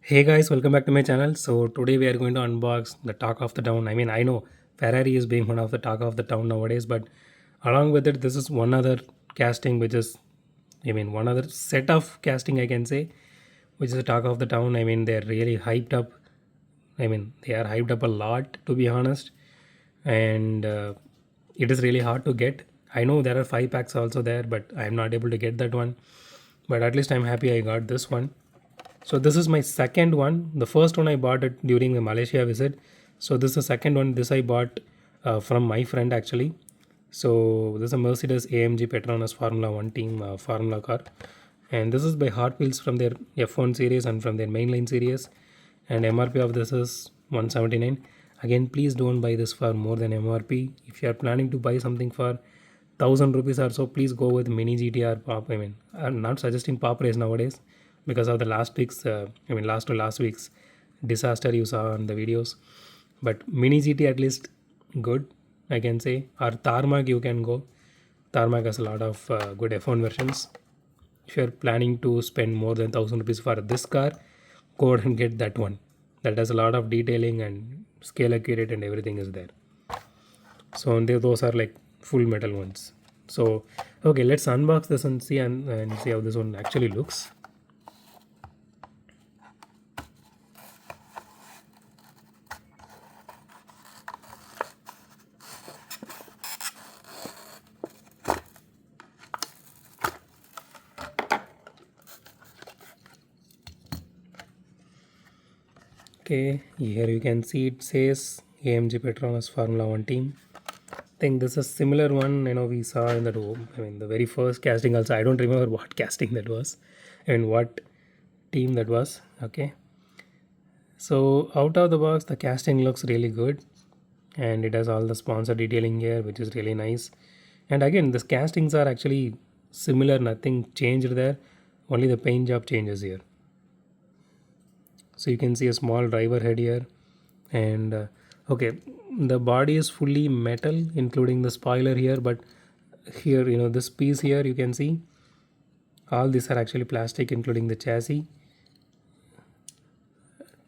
Hey guys, welcome back to my channel. So today we are going to unbox the talk of the town. I mean, I know Ferrari is being one of the talk of the town nowadays, but along with it, this is one other casting which is, one other set of casting I can say, which is the talk of the town. I mean, they're really hyped up. They are hyped up a lot to be honest, and it is really hard to get. I know there are 5 packs also there, but I'm not able to get that one. But at least I'm happy I got this one. So this is my second one. The first one I bought it during the Malaysia visit. So this is the second one. This I bought from my friend actually. So this is a Mercedes-AMG Petronas Formula One team Formula car, and this is by Hot Wheels from their F1 series and from their mainline series. And MRP of this is 179. Again, please don't buy this for more than MRP. If you are planning to buy something for 1,000 rupees or so, please go with Mini GTR Pop. I'm not suggesting Pop Race nowadays because of the last week's disaster you saw on the videos. But Mini GT at least good, I can say. Or Tarmac you can go. Tarmac has a lot of good F1 versions. If you're planning to spend more than 1,000 rupees for this car, go ahead and get that one. That has a lot of detailing and scale accurate and everything is there. So those are like full metal ones. So okay, let's unbox this and and see how this one actually looks. Okay, here you can see it says AMG Petronas Formula One team. I think this is similar one, we saw in that home. The very first casting also. I don't remember what casting that was and what team that was. Okay. So out of the box, the casting looks really good, and it has all the sponsor detailing here, which is really nice. And again, the castings are actually similar, nothing changed there, only the paint job changes here. So you can see a small driver head here, and okay, the body is fully metal, including the spoiler here. But here, this piece here, you can see all these are actually plastic, including the chassis.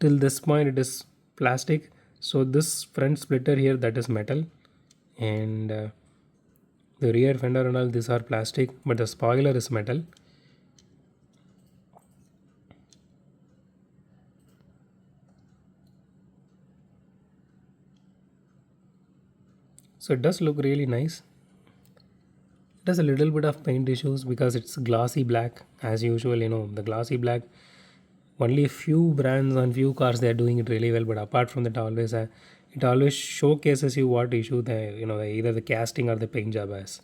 Till this point it is plastic. So this front splitter here, that is metal, and the rear fender and all these are plastic, but the spoiler is metal. So it does look really nice. It has a little bit of paint issues because it's glossy black as usual. The glossy black, only a few brands and few cars they are doing it really well, but apart from that, always it always showcases you what issue either the casting or the paint job has.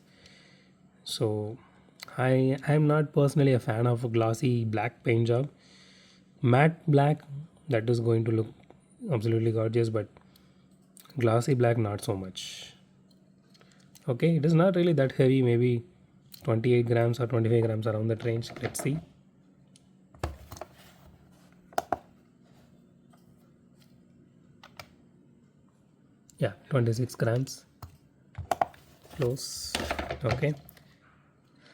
So I'm not personally a fan of a glossy black paint job. Matte black, that is going to look absolutely gorgeous, but glossy black not so much. Okay, it is not really that heavy, maybe 28 grams or 25 grams around that range. Let's see. Yeah, 26 grams. Close. Okay.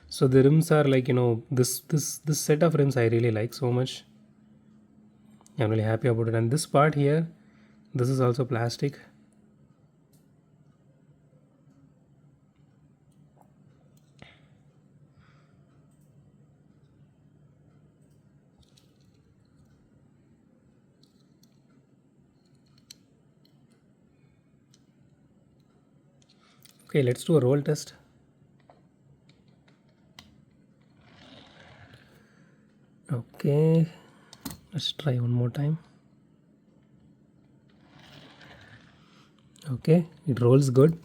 So the rims are like, this set of rims I really like so much. I'm really happy about it. And this part here, this is also plastic. Okay, let's do a roll test. Okay, let's try one more time. Okay, it rolls good.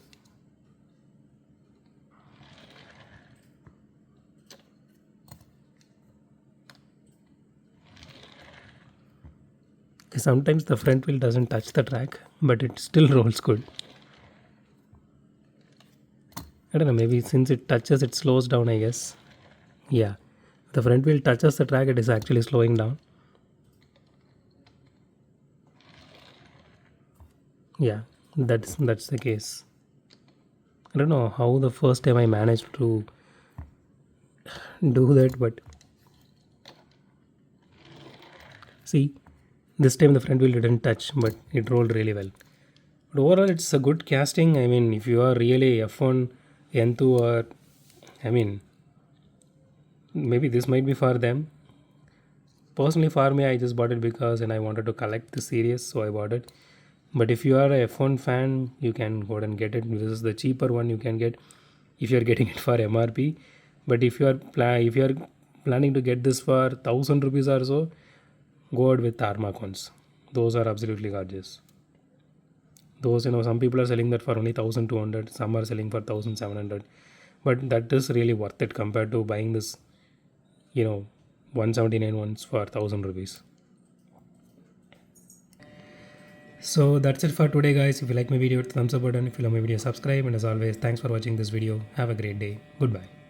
Okay, sometimes the front wheel doesn't touch the track, but it still rolls good. I don't know, maybe since it touches, it slows down, I guess. Yeah, the front wheel touches the track, it is actually slowing down. Yeah, that's the case. I don't know how the first time I managed to do that, but see, This time the front wheel didn't touch, but it rolled really well. But overall, it's a good casting. I mean, if you are really F1 N2, or I mean, maybe this might be for them. Personally, for me, I just bought it because and I wanted to collect the series, so I bought it. But if you are a F1 fan, you can go ahead and get it. This is the cheaper one you can get if you are getting it for MRP. But if you are planning to get this for 1,000 rupees or so, go ahead with Armacons. Those are absolutely gorgeous. Those, some people are selling that for only 1,200. Some are selling for 1,700. But that is really worth it compared to buying this, you know, 179 ones for 1,000 rupees. So that's it for today, guys. If you like my video, hit the thumbs up button. If you love my video, subscribe. And as always, thanks for watching this video. Have a great day. Goodbye.